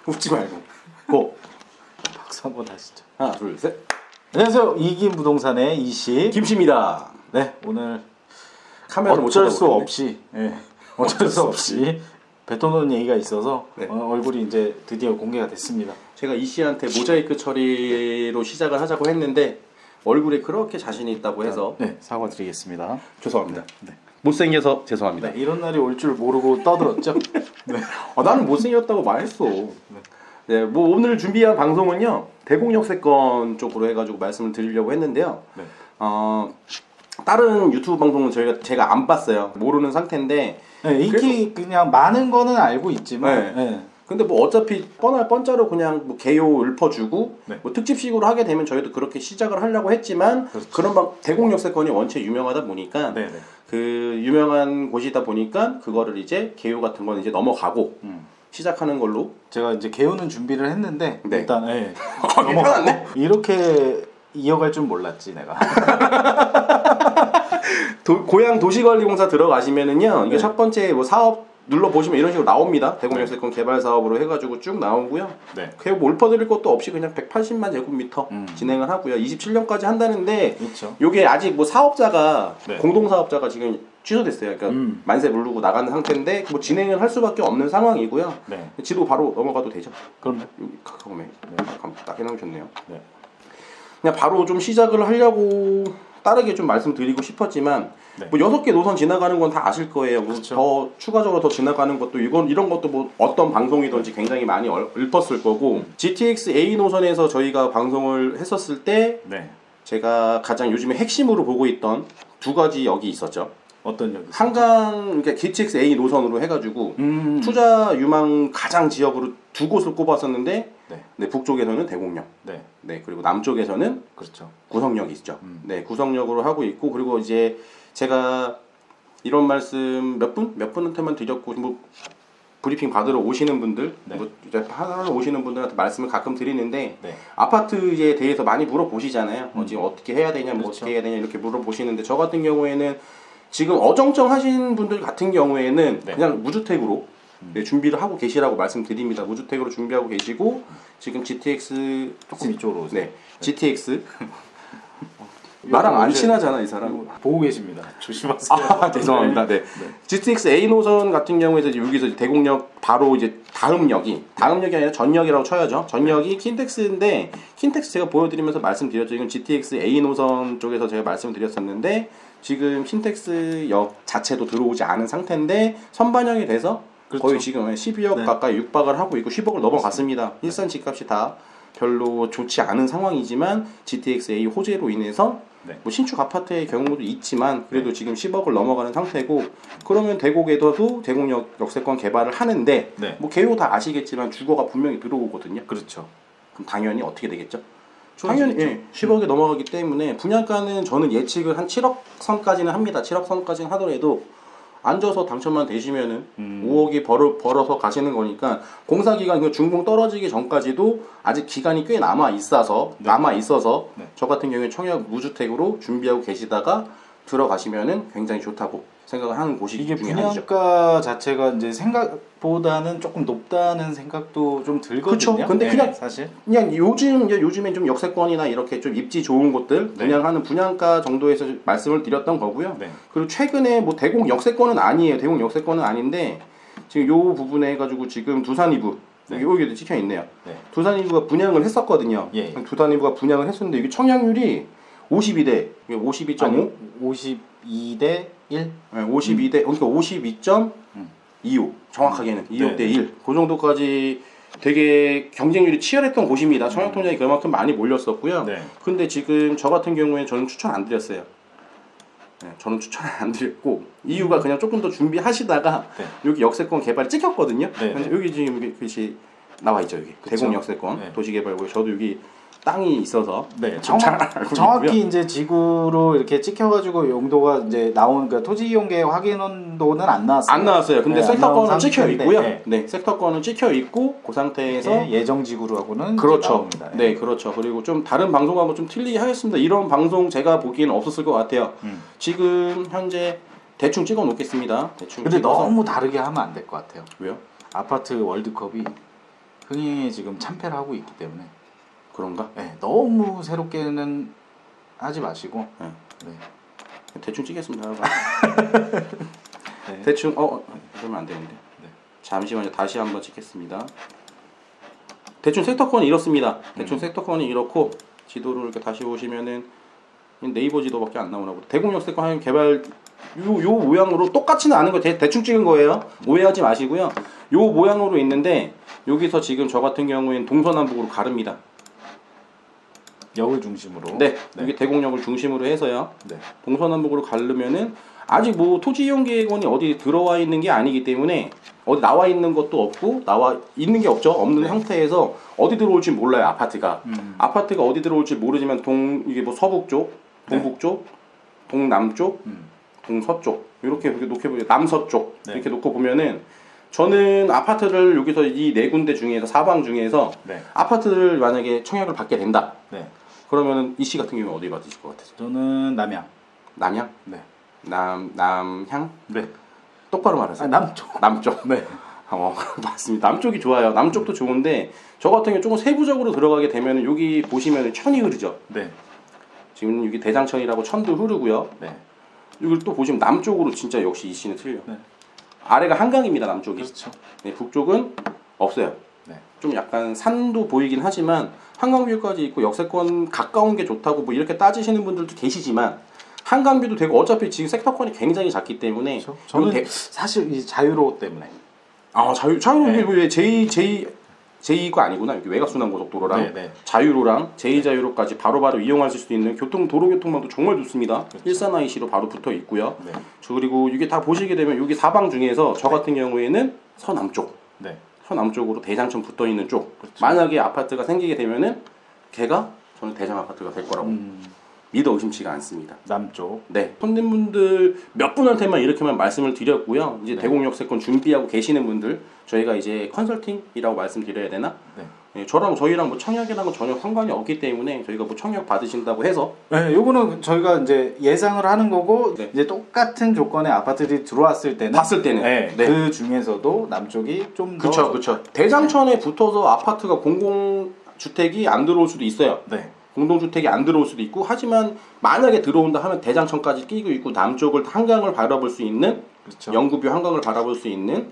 웃지 말고 고. 박수 한번 하시죠. 하나 둘 셋. 안녕하세요. 이긴 부동산의 이씨 김씨입니다. 네, 오늘 카메라를 못 어쩔 수 쳐다보겠네. 없이 어쩔 수 없이 뱉어놓은 얘기가 있어서 네. 얼굴이 이제 드디어 공개가 됐습니다. 제가 이씨한테 모자이크 처리로 시작을 하자고 했는데 얼굴에 그렇게 자신이 있다고 해서 네, 사과드리겠습니다. 죄송합니다. 못생겨서 죄송합니다. 네, 이런 날이 올 줄 모르고 떠들었죠. 네. 나는 못생겼다고 말했어. 네, 뭐 오늘 준비한 방송은요 대공역세권 쪽으로 해가지고 말씀을 드리려고 했는데요. 네. 다른 유튜브 방송은 제가 안 봤어요. 모르는 상태인데. 네, 인기 그냥 많은 거는 알고 있지만. 네. 네. 근데 뭐 어차피 뻔짜로 그냥 뭐 개요 읊어주고 네. 뭐 특집식으로 하게 되면 저희도 그렇게 시작을 하려고 했지만 그렇죠. 그런 대공역세권이 원체 유명하다 보니까 네, 네. 그 유명한 곳이다 보니까 그거를 이제 개요 같은 건 이제 넘어가고 시작하는 걸로. 제가 이제 개요는 준비를 했는데 네. 일단 거기 편하네. 이렇게 이어갈 줄 몰랐지 내가. 고양 도시관리공사 들어가시면은요 이게 네. 첫 번째 뭐 사업 눌러 보시면 이런 식으로 나옵니다. 대공역세권 개발 사업으로 해가지고 쭉 나오고요. 네. 그리고 뭐 읊어드릴 것도 없이 그냥 180만 제곱미터 진행을 하고요. 27년까지 한다는데 그렇죠. 요게 아직 뭐 사업자가 네. 공동사업자가 지금 취소됐어요. 그러니까 만세 물르고 나가는 상태인데 뭐 진행을 할 수밖에 없는 상황이고요. 네. 지도 바로 넘어가도 되죠. 그럼요. 여기 카카오메 딱 해놓으셨네요. 네. 그냥 바로 좀 시작을 하려고 빠르게 좀 말씀드리고 싶었지만 네. 뭐 6개 노선 지나가는 건 다 아실 거예요. 뭐 그렇죠. 더 추가적으로 더 지나가는 것도 이런 것도 뭐 어떤 방송이든지 굉장히 많이 읊었을 거고 GTX A 노선에서 저희가 방송을 했었을 때 네. 제가 가장 요즘에 핵심으로 보고 있던 두 가지 역이 있었죠. 어떤 역이? 한강 그러니까 GTX A 노선으로 해가지고 투자 유망 가장 지역으로 두 곳을 꼽았었는데 네. 네, 북쪽에서는 대곡역, 네. 네 그리고 남쪽에서는 그렇죠. 구성역이 있죠. 네, 구성역으로 하고 있고 그리고 이제 제가 이런 말씀 몇 분한테만 드렸고 뭐 브리핑 받으러 오시는 분들, 네. 뭐 이제 하러 오시는 분들한테 말씀을 가끔 드리는데 네. 아파트에 대해서 많이 물어보시잖아요. 지금 어떻게 해야 되냐, 뭐 그렇죠. 어떻게 해야 되냐 이렇게 물어보시는데 저 같은 경우에는 지금 어정쩡하신 분들 같은 경우에는 네. 그냥 무주택으로 네, 준비를 하고 계시라고 말씀드립니다. 무주택으로 준비하고 계시고 지금 GTX 조금 이쪽으로 오세요. 네, GTX 나랑 안 친하잖아 이 사람. 보고 계십니다. 조심하세요. 죄송합니다. 네. GTX A 노선 같은 경우에서 여기서 대곡역 바로 이제 다음 역이 아니라 전역이라고 쳐야죠. 전역이 킨텍스인데 킨텍스 제가 보여드리면서 말씀드렸죠. 이건 GTX A 노선 쪽에서 제가 말씀드렸었는데 지금 킨텍스 역 자체도 들어오지 않은 상태인데 선반영이 돼서 그렇죠. 거의 지금 12억 네. 가까이 육박을 하고 있고 10억을 넘어갔습니다. 일산 집값이 다 별로 좋지 않은 상황이지만 GTX A 호재로 인해서 네. 뭐 신축 아파트의 경우도 있지만 그래도 지금 10억을 넘어가는 상태고 그러면 대곡에서도 대곡역 역세권 개발을 하는데 네. 뭐 개요 다 아시겠지만 주거가 분명히 들어오거든요. 그렇죠. 그럼 당연히 어떻게 되겠죠? 좋아지겠죠. 당연히 10억에 넘어가기 때문에 분양가는 저는 예측을 한 7억 선까지는 합니다. 7억 선까지는 하더라도 앉아서 당첨만 되시면은 5억이 벌어서 가시는 거니까 공사기간 중공 떨어지기 전까지도 아직 기간이 꽤 남아 있어서 네. 저 같은 경우에 청약 무주택으로 준비하고 계시다가 들어가시면은 굉장히 좋다고 생각을 하는 곳이 이게 중에 하나죠. 분양가 자체가 이제 생각보다는 조금 높다는 생각도 좀 들거든요. 그쵸. 근데 네, 그냥 사실 그냥 요즘엔 좀 역세권이나 이렇게 좀 입지 좋은 곳들 네. 분양하는 분양가 정도에서 말씀을 드렸던 거고요. 네. 그리고 최근에 뭐 대곡 역세권은 아니에요. 대곡 역세권은 아닌데 지금 요 부분에 해가지고 지금 두산 이부 네. 여기도 찍혀 있네요. 네. 두산 이부가 분양을 했었거든요. 예. 두산 이부가 분양을 했었는데 이게 청약률이 52대 52.5 52대 1? 52대 그러니까 52.25 정확하게는 2억 대 1. 그 정도까지 되게 경쟁률이 치열했던 곳입니다. 청약 통장이 그만큼 많이 몰렸었고요. 네. 근데 지금 저 같은 경우에 저는 추천 안 드렸어요. 네, 저는 추천을 안 드렸고 이유가 그냥 조금 더 준비하시다가 네. 여기 역세권 개발이 찍혔거든요. 네. 근데 여기 지금 여기 글씨 나와 있죠. 여기 그쵸. 대곡 역세권 네. 도시개발구역. 저도 여기 땅이 있어서 네, 잘 알고 정확히 있고요. 이제 지구로 이렇게 찍혀가지고 용도가 이제 나온 그 토지 이용계획 확인원도는 안 나왔어요. 안 나왔어요. 근데 네, 섹터권은 안 찍혀 나온 있고요. 상태인데, 네, 섹터권은 찍혀 있고 그 상태에서 예, 예정 지구로하고는 그렇죠. 나옵니다. 네, 그렇죠. 그리고 좀 다른 방송하고 좀 틀리게 하겠습니다. 이런 방송 제가 보기에는 없었을 것 같아요. 지금 현재 대충 찍어 놓겠습니다. 대충 근데 찍어서. 너무 다르게 하면 안 될 것 같아요. 왜요? 아파트 월드컵이 흥행에 지금 참패를 하고 있기 때문에 그런가? 네, 너무 새롭게는 하지 마시고 네. 네. 대충 찍겠습니다. 네. 대충 그러면 안 되는데. 네. 잠시만요. 다시 한번 찍겠습니다. 대충 섹터권이 이렇습니다. 대충 섹터권이 이렇고 지도를 이렇게 다시 보시면은 네이버 지도밖에 안 나오나 보다. 대공역 섹터 개발 요 모양으로 똑같지는 않은 거 대충 찍은 거예요. 오해하지 마시고요. 요 모양으로 있는데 여기서 지금 저 같은 경우에는 동서남북으로 가릅니다. 역을 중심으로. 네, 여기 대공역을 중심으로 해서요. 네. 동서남북으로 가르면은 아직 뭐 토지이용계획원이 어디 들어와 있는 게 아니기 때문에 어디 나와 있는 것도 없고 나와 있는 게 없죠. 없는 네. 상태에서 어디 들어올지 몰라요. 아파트가 아파트가 어디 들어올지 모르지만 이게 뭐 서북 쪽, 동북 쪽, 동남쪽, 동서쪽 이렇게 놓게 보면 남서쪽 네. 이렇게 놓고 보면은 저는 아파트를 여기서 이 네 군데 중에서 사방 중에서 네. 아파트를 만약에 청약을 받게 된다. 네. 그러면은 이 씨 같은 경우는 어디 받으실 것 같으세요? 저는 남양. 남양? 네. 남향? 네. 똑바로 말하세요. 남쪽. 남쪽. 네. 맞습니다. 남쪽이 좋아요. 남쪽도 좋은데 저 같은 경우 조금 세부적으로 들어가게 되면 여기 보시면 천이 흐르죠. 네. 지금 여기 대장천이라고 천도 흐르고요. 네. 여기 또 보시면 남쪽으로 진짜 역시 이 씨는 틀려. 네. 아래가 한강입니다. 남쪽이. 그렇죠. 네, 북쪽은 없어요. 네. 좀 약간 산도 보이긴 하지만 한강뷰까지 있고 역세권 가까운 게 좋다고 뭐 이렇게 따지시는 분들도 계시지만 한강뷰도 되고 어차피 지금 섹터권이 굉장히 작기 때문에 그렇죠. 저는 사실 이 자유로워 때문에. 자유로 네. 왜 제2가 아니구나. 여기 외곽순환고속도로랑 네, 네. 자유로랑 제2자유로까지 바로바로 이용하실 수 있는 도로교통망도 정말 좋습니다. 그렇죠. 일산 IC로 바로 붙어 있고요. 네. 그리고 이게 다 보시게 되면 여기 사방 중에서 저 같은 경우에는 서남쪽, 네. 서남쪽으로 대장천 붙어 있는 쪽. 그렇죠. 만약에 아파트가 생기게 되면은 걔가 저는 대장 아파트가 될 거라고 믿어 의심치가 않습니다. 남쪽. 네, 손님분들 몇 분한테만 이렇게만 말씀을 드렸고요. 이제 네. 대공역세권 준비하고 계시는 분들 저희가 이제 컨설팅이라고 말씀드려야 되나? 네. 네, 저희랑 뭐 청약이랑은 전혀 상관이 없기 때문에 저희가 뭐 청약 받으신다고 해서 네, 요거는 저희가 이제 예상을 하는 거고 네. 이제 똑같은 조건의 아파트들이 들어왔을 때는 봤을 때는 네, 네. 그 중에서도 남쪽이 좀 더 그쵸. 대장천에 붙어서 아파트가 공공주택이 안 들어올 수도 있어요. 네. 공동주택이 안 들어올 수도 있고 하지만 만약에 들어온다 하면 대장천까지 끼고 있고 남쪽을 한강을 바라볼 수 있는 그렇죠. 영구뷰 한강을 바라볼 수 있는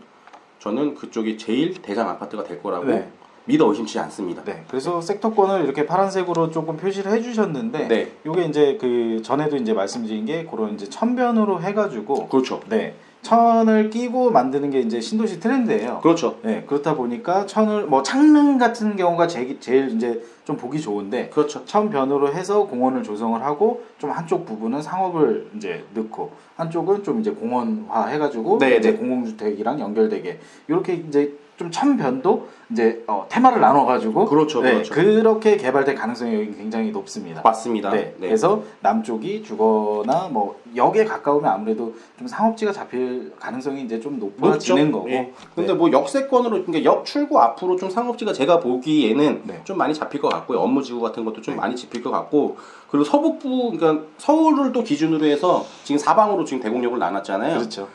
저는 그쪽이 제일 대장 아파트가 될 거라고 네. 믿어 의심치 않습니다. 네. 그래서 섹터권을 이렇게 파란색으로 조금 표시를 해주셨는데, 네. 요게 이제 그 전에도 이제 말씀드린 게 그런 이제 천변으로 해가지고, 그렇죠. 네. 천을 끼고 만드는 게 이제 신도시 트렌드예요. 그렇죠. 네. 그렇다 보니까 천을 뭐 창릉 같은 경우가 제일 이제 좀 보기 좋은데, 그렇죠. 천변으로 해서 공원을 조성을 하고 좀 한쪽 부분은 상업을 이제 넣고 한쪽은 좀 이제 공원화 해가지고 네, 이제 네. 공공주택이랑 연결되게 이렇게 이제 좀 천변도 이제 테마를 나눠가지고 그렇죠, 네, 그렇죠. 그렇게 개발될 가능성이 여기 굉장히 높습니다. 맞습니다. 네, 네. 그래서 남쪽이 주거나 뭐 역에 가까우면 아무래도 좀 상업지가 잡힐 가능성이 이제 좀 높아지는 거고. 예. 근데 네. 뭐 역세권으로 그러니까 역 출구 앞으로 좀 상업지가 제가 보기에는 네. 좀 많이 잡힐 것 같고요. 업무지구 같은 것도 좀 네. 많이 잡힐 것 같고 그리고 서북부 그러니까 서울을 또 기준으로 해서 지금 사방으로 지금 대공역을 나눴잖아요. 그렇죠.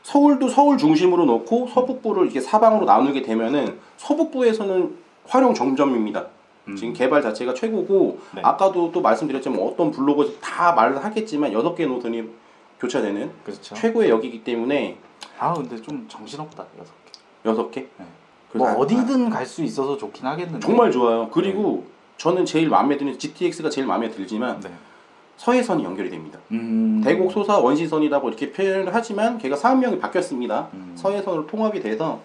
서울도 서울 중심으로 놓고 서북부를 이렇게 사방으로 나누게 되면은 서북부에서는 활용 정점입니다. 지금 개발 자체가 최고고 네. 아까도 또 말씀드렸지만 어떤 블로그에서 다 말을 하겠지만 6개 노선이 교차되는 그렇죠. 최고의 역이기 때문에 근데 좀 정신없다 6개. 6개? 네. 그래서 뭐 어디든 갈 수 있어서 좋긴 하겠는데. 정말 좋아요. 그리고 저는 제일 마음에 드는 GTX가 제일 마음에 들지만 네. 서해선이 연결이 됩니다. 대곡 소사 원시선이라고 이렇게 표현을 하지만 걔가 사업명이 바뀌었습니다. 서해선으로 통합이 돼서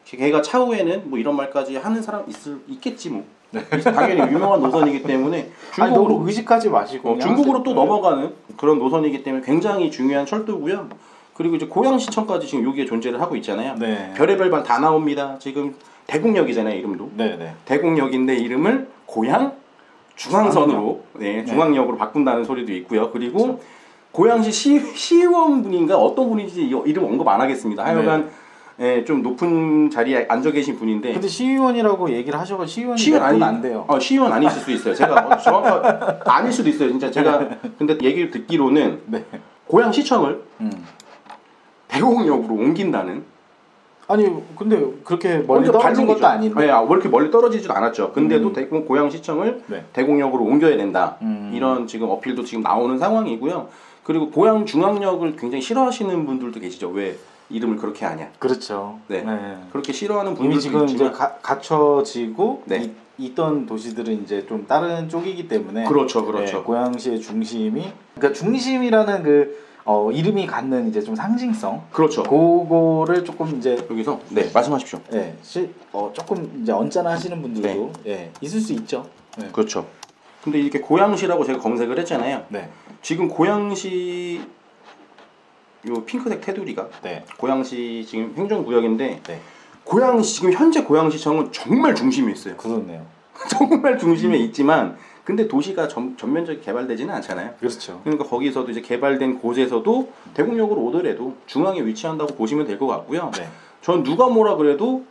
걔가 차후에는 뭐 이런 말까지 하는 사람 있겠지 뭐. 당연히 유명한 노선이기 때문에 중국으로 너무 의식하지 마시고 그냥 중국으로 하세요. 또 넘어가는 그런 노선이기 때문에 굉장히 중요한 철도고요. 그리고 이제 고양시청까지 지금 여기에 존재를 하고 있잖아요. 네. 별의별 반 다 나옵니다. 지금 대곡역이잖아요, 이름도. 네네. 대곡역인데 이름을 고양 중앙선으로 네, 중앙역으로 바꾼다는 소리도 있고요. 그리고 그렇죠. 고양시 시의원 분인가 어떤 분인지 이름 언급 안 하겠습니다. 하여간 좀 높은 자리에 앉아 계신 분인데 근데 시의원이라고 얘기를 하셔가지고 시의원이 시의원 몇 분 안 돼요. 시의원 아니실 수 있어요. 제가 정확한 아닐 수도 있어요. 진짜 제가 근데 얘기를 듣기로는 네. 고양시청을 대곡역으로 옮긴다는 아니 근데 그렇게 멀리 먼저 떨어진 발전이죠. 것도 아닌데. 네, 왜 이렇게 멀리 떨어지진 않았죠. 근데도 고양시청을 네. 대공역으로 옮겨야 된다. 음. 이런 지금 어필도 지금 나오는 상황이고요. 그리고 고양중앙역을 굉장히 싫어하시는 분들도 계시죠. 왜 이름을 그렇게 하냐. 그렇죠. 네. 그렇게 싫어하는 이미 분들도 지금 있지만 이제 갖춰지고 네. 있던 도시들은 이제 좀 다른 쪽이기 때문에 그렇죠. 네, 고양시의 중심이 그러니까 중심이라는 그 이름이 갖는 이제 좀 상징성 그렇죠. 그거를 조금 이제 여기서 네, 말씀하십시오. 네, 조금 이제 언짢아하시는 분들도 예, 있을 수 있죠. 네. 그렇죠. 근데 이렇게 고양시라고 제가 검색을 했잖아요. 네. 지금 고양시 요 핑크색 테두리가 네. 고양시 지금 행정구역인데 네. 고양시 지금 현재 고양시청은 정말 중심에 있어요. 그렇네요. 정말 중심에 있지만 근데 도시가 전면적으로 개발되지는 않잖아요. 그렇죠. 그러니까 거기서도 이제 개발된 곳에서도 대공역으로 오더라도 중앙에 위치한다고 보시면 될 것 같고요. 네. 전 누가 뭐라 그래도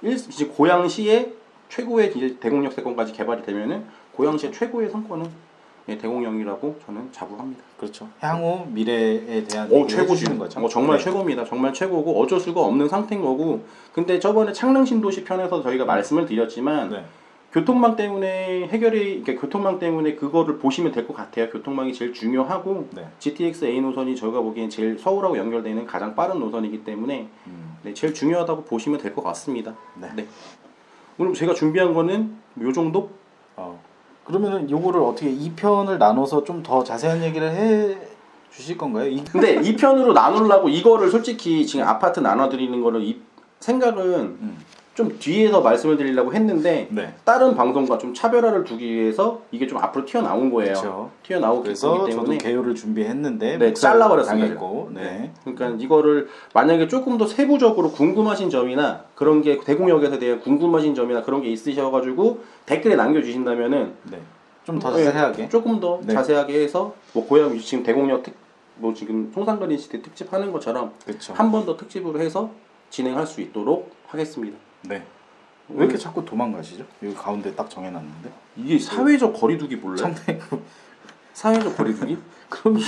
이제 고양시의 최고의 이제 대공역 세권까지 개발이 되면은 고양시의 최고의 상권은 대공역이라고 저는 자부합니다. 그렇죠. 향후 미래에 대한 최고시는 거죠. 정말 네. 최고입니다. 정말 최고고 어쩔 수가 없는 상태인 거고. 근데 저번에 창릉 신도시 편에서 저희가 말씀을 드렸지만 네. 교통망 때문에 그러니까 교통망 때문에 그거를 보시면 될 것 같아요. 교통망이 제일 중요하고 네. GTX A 노선이 저희가 보기엔 제일 서울하고 연결되는 가장 빠른 노선이기 때문에 네, 제일 중요하다고 보시면 될 것 같습니다. 네. 네. 오늘 제가 준비한 거는 요 정도? 그러면은 요거를 어떻게 2편을 나눠서 좀 더 자세한 얘기를 해 주실 건가요? 근데 2편으로 나누려고 이거를 솔직히 지금 아파트 나눠드리는 거를 생각은 좀 뒤에서 말씀을 드리려고 했는데 네. 다른 방송과 좀 차별화를 두기 위해서 이게 좀 앞으로 튀어나온 거예요. 그렇죠. 튀어나오기 그래서 때문에 저도 개요를 준비했는데 네, 잘라버렸습니다. 당했고, 네. 그러니까 이거를 만약에 조금 더 세부적으로 궁금하신 점이나 그런 게 대공역에 대한 궁금하신 점이나 그런 게 있으셔가지고 댓글에 남겨주신다면은 네. 좀 더 자세하게 조금 더 네. 자세하게 해서 뭐 고양 지금 대공역 뭐 지금 송산거리 시대 특집 하는 것처럼 그렇죠. 한 번 더 특집으로 해서 진행할 수 있도록 하겠습니다. 네. 왜 이렇게 자꾸 도망가시죠? 여기 가운데 딱 정해놨는데. 이게 사회적 거리두기 몰라요? 참네. 사회적 거리두기? 그러면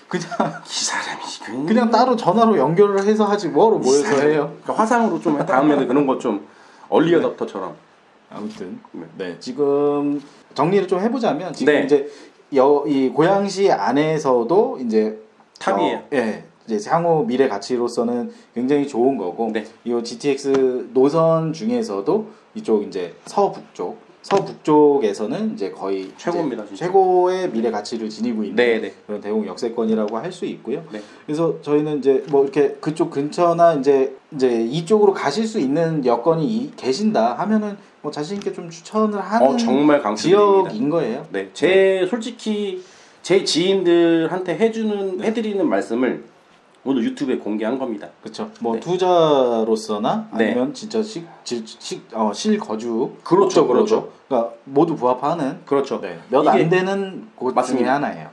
그냥 이 사람이 그냥 따로 전화로 연결을 해서 하지 뭐로 모여서 해요. 그러니까 화상으로 좀 다음에는 그런 거 좀 얼리어답터처럼. 아무튼 네 지금 정리를 좀 해보자면 지금 네. 이제 이 고양시 안에서도 이제 탑이에요. 예. 이제 향후 미래 가치로서는 굉장히 좋은 거고 네. 이 GTX 노선 중에서도 이쪽 이제 서북쪽에서는 이제 거의 최고입니다, 이제 진짜. 최고의 미래 가치를 지니고 있는 네. 그런 대공 역세권이라고 할 수 있고요. 네. 그래서 저희는 이제 뭐 이렇게 그쪽 근처나 이제 이쪽으로 가실 수 있는 여건이 계신다 하면은 뭐 자신 있게 좀 추천을 하는 정말 강추드립니다. 지역인 거예요. 네, 솔직히 제 지인들한테 해드리는 말씀을 오늘 유튜브에 공개한 겁니다. 그렇죠. 뭐 네. 투자로서나 네. 아니면 진짜 실거주 그렇죠. 목적으로도 그러니까 모두 부합하는 그렇죠. 네. 몇 안 되는 곳 중에 맞습니다. 하나예요.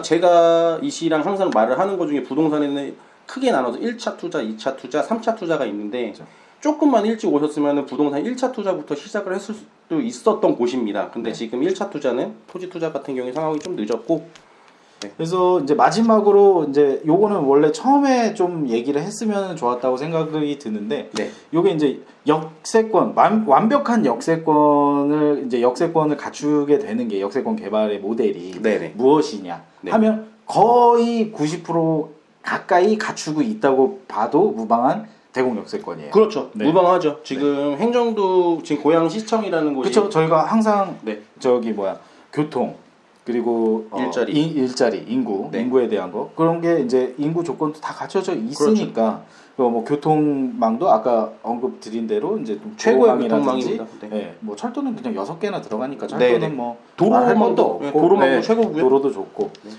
제가 이 씨랑 항상 말을 하는 것 중에 부동산에는 크게 나눠서 1차 투자, 2차 투자, 3차 투자가 있는데 그렇죠. 조금만 일찍 오셨으면 부동산 1차 투자부터 시작을 했을 수도 있었던 곳입니다. 근데 지금 1차 투자는 토지 투자 같은 경우에 상황이 좀 늦었고 그래서 이제 마지막으로 이제 요거는 원래 처음에 좀 얘기를 했으면 좋았다고 생각이 드는데 네. 요게 이제 역세권 완벽한 역세권을 갖추게 되는 게 역세권 개발의 모델이 네네. 무엇이냐 네. 하면 거의 90% 가까이 갖추고 있다고 봐도 무방한 대공 역세권이에요. 그렇죠. 네. 무방하죠. 지금 행정도 지금 고양시청이라는 곳이 그렇죠. 저희가 항상 네. 교통 그리고 일자리 인구 네. 인구에 대한 거 그런 게 이제 인구 조건도 다 갖춰져 있으니까 뭐 교통망도 아까 언급드린 대로 이제 좀 최고의 도로망이라든지, 교통망입니다. 네. 네. 뭐 철도는 그냥 6개나 들어가니까 철도는 네. 뭐 도로망도 말할 것도 없고 도로망도 최고고요. 도로도 좋고 네.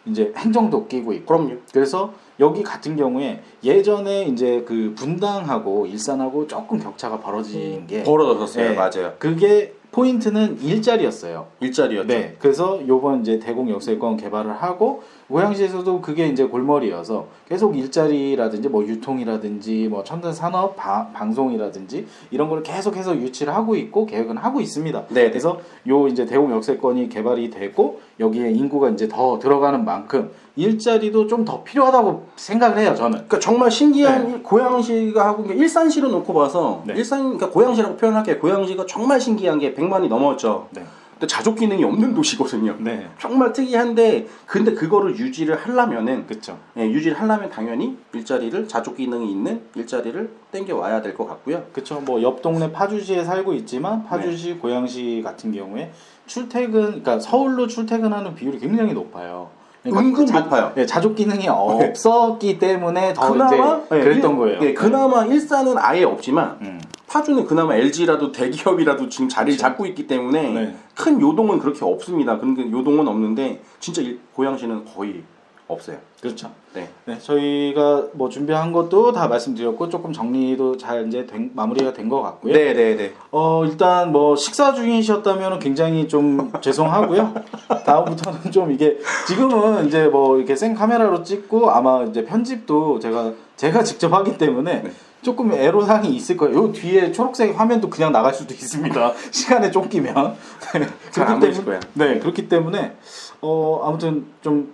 이제 행정도 끼고 있고 그럼요. 그래서 여기 같은 경우에 예전에 이제 그 분당하고 일산하고 조금 격차가 벌어진 게 벌어졌어요. 네. 맞아요. 그게 포인트는 일자리였어요. 일자리였죠. 네, 그래서 요번 이제 대공 역세권 개발을 하고 고양시에서도 그게 이제 골머리여서 계속 일자리라든지 뭐 유통이라든지 뭐 첨단 산업 방송이라든지 이런 거를 계속해서 유치를 하고 있고 계획은 하고 있습니다. 네. 그래서 요 이제 대공 역세권이 개발이 되고 여기에 인구가 이제 더 들어가는 만큼 일자리도 좀 더 필요하다고 생각을 해요, 저는. 그러니까 정말 신기한 고양시가 하고 그러니까 일산시로 놓고 봐서 네. 그러니까 고양시라고 표현할게요. 고양시가 정말 신기한 게 100만이 넘었죠. 네. 근데 자족 기능이 없는 도시거든요. 네. 정말 특이한데 근데 그거를 유지를 하려면은 그렇죠. 유지를 하려면 당연히 일자리를 자족 기능이 있는 일자리를 땡겨 와야 될 것 같고요. 그렇죠. 뭐 옆 동네 파주시에 살고 있지만 파주시, 고양시 같은 경우에 그러니까 서울로 출퇴근하는 비율이 굉장히 높아요. 은근 높아요. 네, 자족 기능이 없었기 때문에 더 이제 그랬던 거예요. 그나마 일산은 아예 없지만 음. 파주는 그나마 LG라도 대기업이라도 지금 자리를 잡고 있기 때문에 네. 큰 요동은 그렇게 없습니다. 그러니까 요동은 없는데 진짜 고양시는 거의 없어요. 그렇죠. 네. 네, 저희가 뭐 준비한 것도 다 말씀드렸고 조금 정리도 잘 이제 마무리가 된 것 같고요. 네. 일단 뭐 식사 중이셨다면 굉장히 좀 죄송하고요. 다음부터는 좀 이게 지금은 이제 뭐 이렇게 생 카메라로 찍고 아마 이제 편집도 제가 직접 하기 때문에 조금 애로사항이 있을 거예요. 요 뒤에 초록색 화면도 그냥 나갈 수도 있습니다. 시간에 쫓기면. 잘안 보이실 거야. 네, 그렇기 때문에 아무튼 좀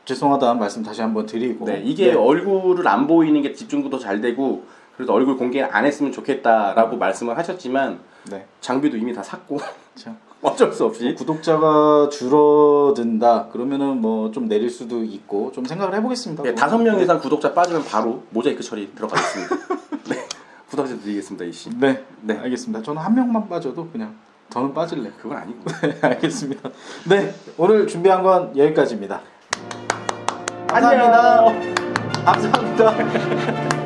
죄송하다는 말씀 다시 한번 드리고. 네, 이게 얼굴을 안 보이는 게 집중도 더 잘 되고 그래서 얼굴 공개 안 했으면 좋겠다라고 말씀을 하셨지만 네. 장비도 이미 다 샀고 그렇죠. 어쩔 수 없이 구독자가 줄어든다 그러면은 뭐 좀 내릴 수도 있고 좀 생각을 해보겠습니다. 네, 5명 이상 구독자 빠지면 바로 모자이크 처리 들어가겠습니다. 네, 부탁 드리겠습니다, 이씨. 네, 네. 알겠습니다. 저는 한 명만 빠져도 그냥 저는 빠질래. 그건 아니고. 네, 알겠습니다. 네, 오늘 준비한 건 여기까지입니다. 감사합니다. 감사합니다.